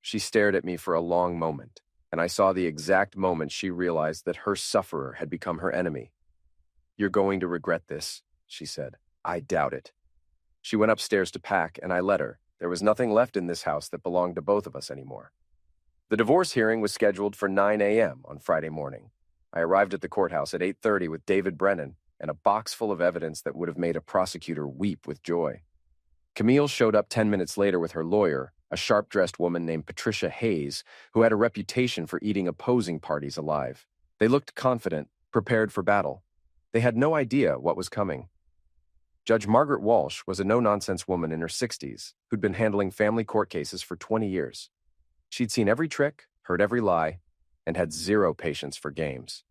She stared at me for a long moment, and I saw the exact moment she realized that her sufferer had become her enemy. You're going to regret this, she said. I doubt it. She went upstairs to pack, and I let her. There was nothing left in this house that belonged to both of us anymore. The divorce hearing was scheduled for 9 a.m. on Friday morning. I arrived at the courthouse at 8:30 with David Brennan and a box full of evidence that would have made a prosecutor weep with joy. Camille showed up 10 minutes later with her lawyer, a sharp-dressed woman named Patricia Hayes, who had a reputation for eating opposing parties alive. They looked confident, prepared for battle. They had no idea what was coming. Judge Margaret Walsh was a no-nonsense woman in her 60s who'd been handling family court cases for 20 years. She'd seen every trick, heard every lie, and had zero patience for games.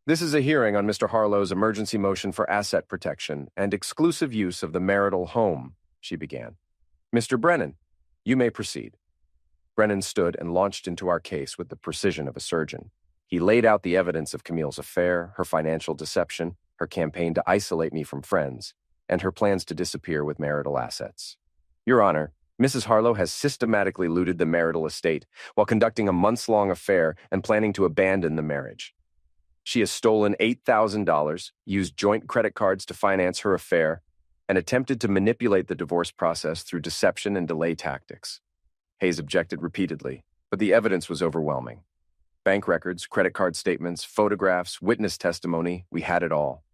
This is a hearing on Mr. Harlow's emergency motion for asset protection and exclusive use of the marital home, she began. Mr. Brennan, you may proceed. Brennan stood and launched into our case with the precision of a surgeon. He laid out the evidence of Camille's affair, her financial deception, her campaign to isolate me from friends, and her plans to disappear with marital assets. Your Honor, Mrs. Harlow has systematically looted the marital estate while conducting a months-long affair and planning to abandon the marriage. She has stolen $8,000, used joint credit cards to finance her affair, and attempted to manipulate the divorce process through deception and delay tactics. Hayes objected repeatedly, but the evidence was overwhelming. Bank records, credit card statements, photographs, witness testimony, we had it all.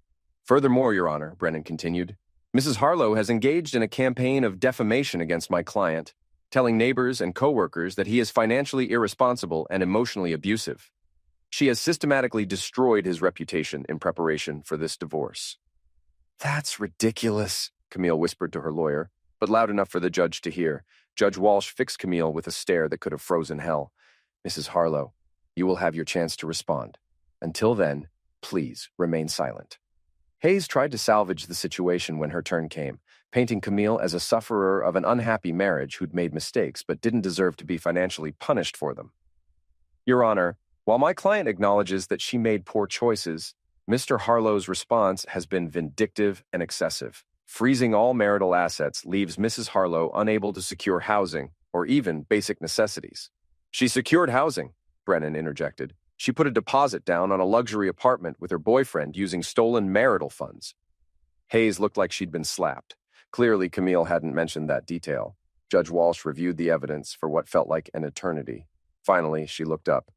Furthermore, Your Honor, Brennan continued, Mrs. Harlow has engaged in a campaign of defamation against my client, telling neighbors and coworkers that he is financially irresponsible and emotionally abusive. She has systematically destroyed his reputation in preparation for this divorce. That's ridiculous, Camille whispered to her lawyer, but loud enough for the judge to hear. Judge Walsh fixed Camille with a stare that could have frozen hell. Mrs. Harlow, you will have your chance to respond. Until then, please remain silent. Hayes tried to salvage the situation when her turn came, painting Camille as a sufferer of an unhappy marriage who'd made mistakes but didn't deserve to be financially punished for them. Your Honor, while my client acknowledges that she made poor choices, Mr. Harlow's response has been vindictive and excessive. Freezing all marital assets leaves Mrs. Harlow unable to secure housing or even basic necessities. She secured housing, Brennan interjected. She put a deposit down on a luxury apartment with her boyfriend using stolen marital funds. Hayes looked like she'd been slapped. Clearly, Camille hadn't mentioned that detail. Judge Walsh reviewed the evidence for what felt like an eternity. Finally, she looked up.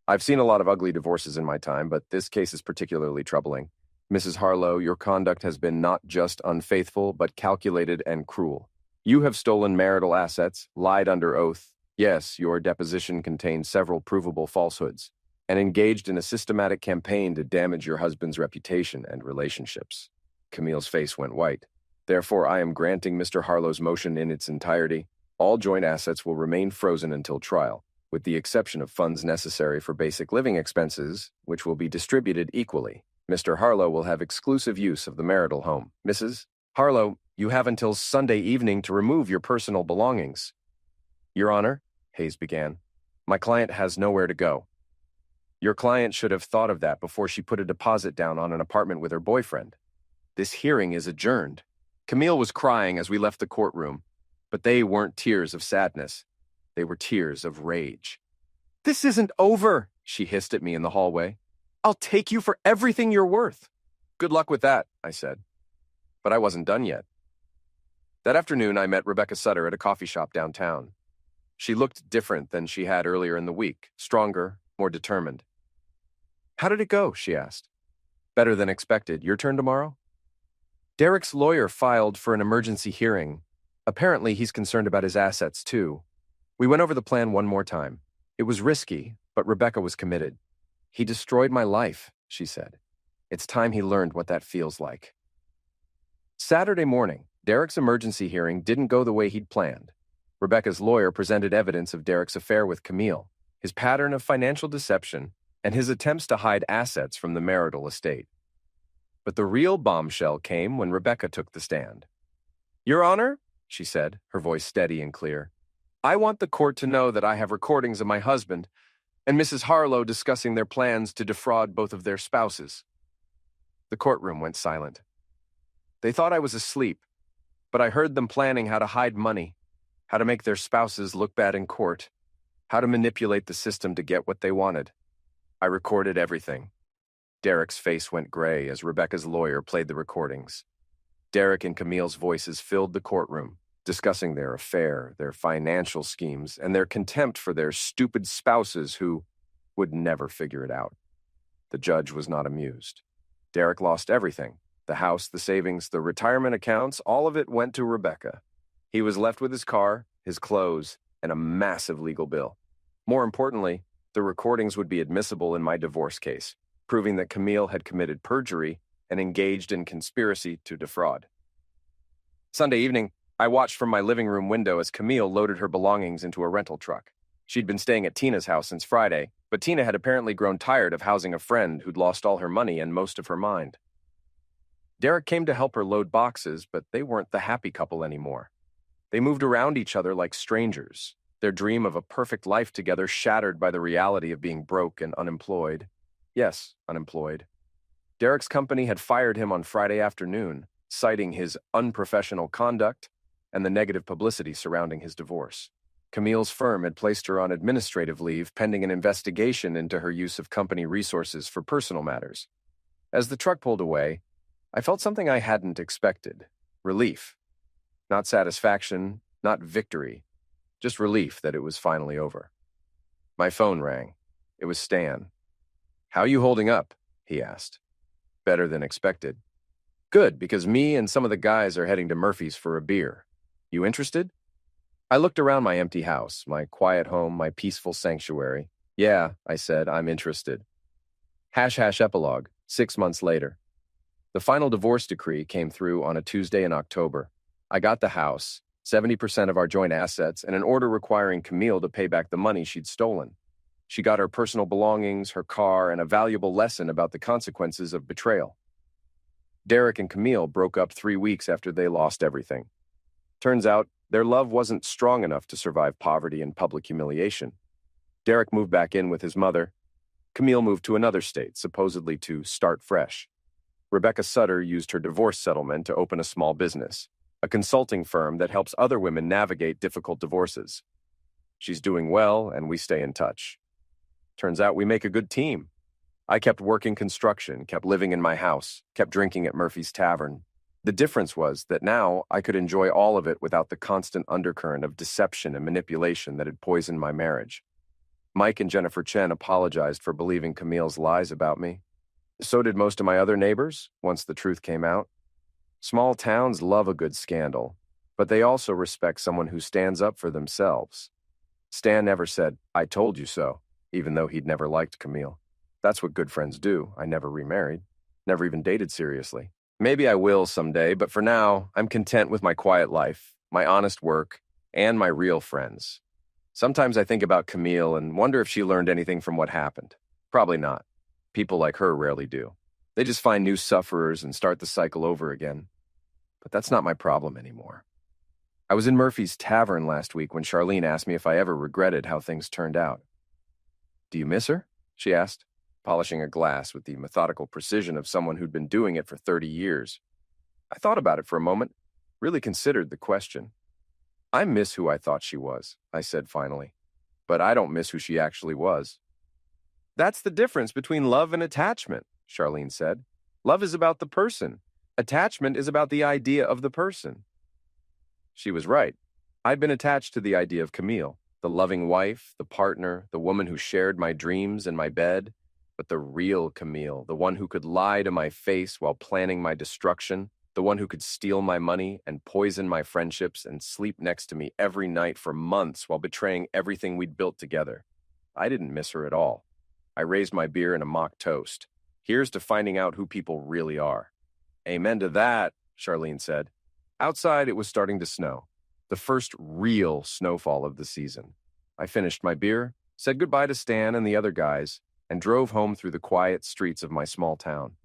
I've seen a lot of ugly divorces in my time, but this case is particularly troubling. Mrs. Harlow, your conduct has been not just unfaithful, but calculated and cruel. You have stolen marital assets, lied under oath. Yes, your deposition contained several provable falsehoods, and engaged in a systematic campaign to damage your husband's reputation and relationships. Camille's face went white. Therefore, I am granting Mr. Harlow's motion in its entirety. All joint assets will remain frozen until trial, with the exception of funds necessary for basic living expenses, which will be distributed equally. Mr. Harlow will have exclusive use of the marital home. Mrs. Harlow, you have until Sunday evening to remove your personal belongings. Your Honor, Hayes began, my client has nowhere to go. Your client should have thought of that before she put a deposit down on an apartment with her boyfriend. This hearing is adjourned. Camille was crying as we left the courtroom, but they weren't tears of sadness. They were tears of rage. This isn't over, she hissed at me in the hallway. I'll take you for everything you're worth. Good luck with that, I said. But I wasn't done yet. That afternoon, I met Rebecca Sutter at a coffee shop downtown. She looked different than she had earlier in the week, stronger, more determined. How did it go? She asked. Better than expected. Your turn tomorrow? Derek's lawyer filed for an emergency hearing. Apparently, he's concerned about his assets, too. We went over the plan one more time. It was risky, but Rebecca was committed. He destroyed my life, she said. It's time he learned what that feels like. Saturday morning, Derek's emergency hearing didn't go the way he'd planned. Rebecca's lawyer presented evidence of Derek's affair with Camille, his pattern of financial deception, and his attempts to hide assets from the marital estate. But the real bombshell came when Rebecca took the stand. Your Honor, she said, her voice steady and clear, I want the court to know that I have recordings of my husband and Mrs. Harlow discussing their plans to defraud both of their spouses. The courtroom went silent. They thought I was asleep, but I heard them planning how to hide money, how to make their spouses look bad in court, how to manipulate the system to get what they wanted. I recorded everything. Derek's face went gray as Rebecca's lawyer played the recordings. Derek and Camille's voices filled the courtroom, discussing their affair, their financial schemes, and their contempt for their stupid spouses who would never figure it out. The judge was not amused. Derek lost everything. The house, the savings, the retirement accounts, all of it went to Rebecca. He was left with his car, his clothes, and a massive legal bill. More importantly, the recordings would be admissible in my divorce case, proving that Camille had committed perjury and engaged in conspiracy to defraud. Sunday evening, I watched from my living room window as Camille loaded her belongings into a rental truck. She'd been staying at Tina's house since Friday, but Tina had apparently grown tired of housing a friend who'd lost all her money and most of her mind. Derek came to help her load boxes, but they weren't the happy couple anymore. They moved around each other like strangers, their dream of a perfect life together shattered by the reality of being broke and unemployed. Yes, unemployed. Derek's company had fired him on Friday afternoon, citing his unprofessional conduct and the negative publicity surrounding his divorce. Camille's firm had placed her on administrative leave pending an investigation into her use of company resources for personal matters. As the truck pulled away, I felt something I hadn't expected. Relief. Not satisfaction, not victory. Just relief that it was finally over. My phone rang. It was Stan. "How you holding up?" he asked. "Better than expected." "Good, because me and some of the guys are heading to Murphy's for a beer. You interested?" I looked around my empty house, my quiet home, my peaceful sanctuary. "Yeah," I said, "I'm interested." # epilogue, 6 months later. The final divorce decree came through on a Tuesday in October. I got the house, 70% of our joint assets, and an order requiring Camille to pay back the money she'd stolen. She got her personal belongings, her car, and a valuable lesson about the consequences of betrayal. Derek and Camille broke up 3 weeks after they lost everything. Turns out, their love wasn't strong enough to survive poverty and public humiliation. Derek moved back in with his mother. Camille moved to another state, supposedly to start fresh. Rebecca Sutter used her divorce settlement to open a small business, a consulting firm that helps other women navigate difficult divorces. She's doing well, and we stay in touch. Turns out we make a good team. I kept working construction, kept living in my house, kept drinking at Murphy's Tavern. The difference was that now I could enjoy all of it without the constant undercurrent of deception and manipulation that had poisoned my marriage. Mike and Jennifer Chen apologized for believing Camille's lies about me. So did most of my other neighbors, once the truth came out. Small towns love a good scandal, but they also respect someone who stands up for themselves. Stan never said, "I told you so," even though he'd never liked Camille. That's what good friends do. I never remarried, never even dated seriously. Maybe I will someday, but for now, I'm content with my quiet life, my honest work, and my real friends. Sometimes I think about Camille and wonder if she learned anything from what happened. Probably not. People like her rarely do. They just find new sufferers and start the cycle over again. But that's not my problem anymore. I was in Murphy's Tavern last week when Charlene asked me if I ever regretted how things turned out. "Do you miss her?" she asked, polishing a glass with the methodical precision of someone who'd been doing it for 30 years. I thought about it for a moment, really considered the question. "I miss who I thought she was," I said finally. "But I don't miss who she actually was." "That's the difference between love and attachment," Charlene said. "Love is about the person. Attachment is about the idea of the person." She was right. I'd been attached to the idea of Camille, the loving wife, the partner, the woman who shared my dreams and my bed. But the real Camille, the one who could lie to my face while planning my destruction, the one who could steal my money and poison my friendships and sleep next to me every night for months while betraying everything we'd built together. I didn't miss her at all. I raised my beer in a mock toast. Here's to finding out who people really are. "Amen to that," Charlene said. Outside, it was starting to snow, the first real snowfall of the season. I finished my beer, said goodbye to Stan and the other guys, and drove home through the quiet streets of my small town.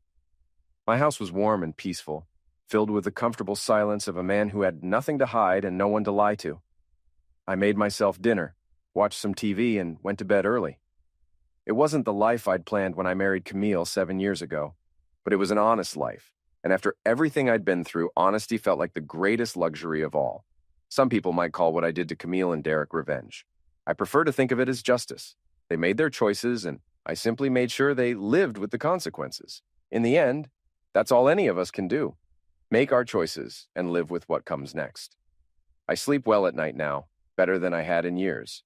My house was warm and peaceful, filled with the comfortable silence of a man who had nothing to hide and no one to lie to. I made myself dinner, watched some TV, and went to bed early. It wasn't the life I'd planned when I married Camille 7 years ago, but it was an honest life, and after everything I'd been through, honesty felt like the greatest luxury of all. Some people might call what I did to Camille and Derek revenge. I prefer to think of it as justice. They made their choices, and I simply made sure they lived with the consequences. In the end, that's all any of us can do. Make our choices and live with what comes next. I sleep well at night now, better than I had in years.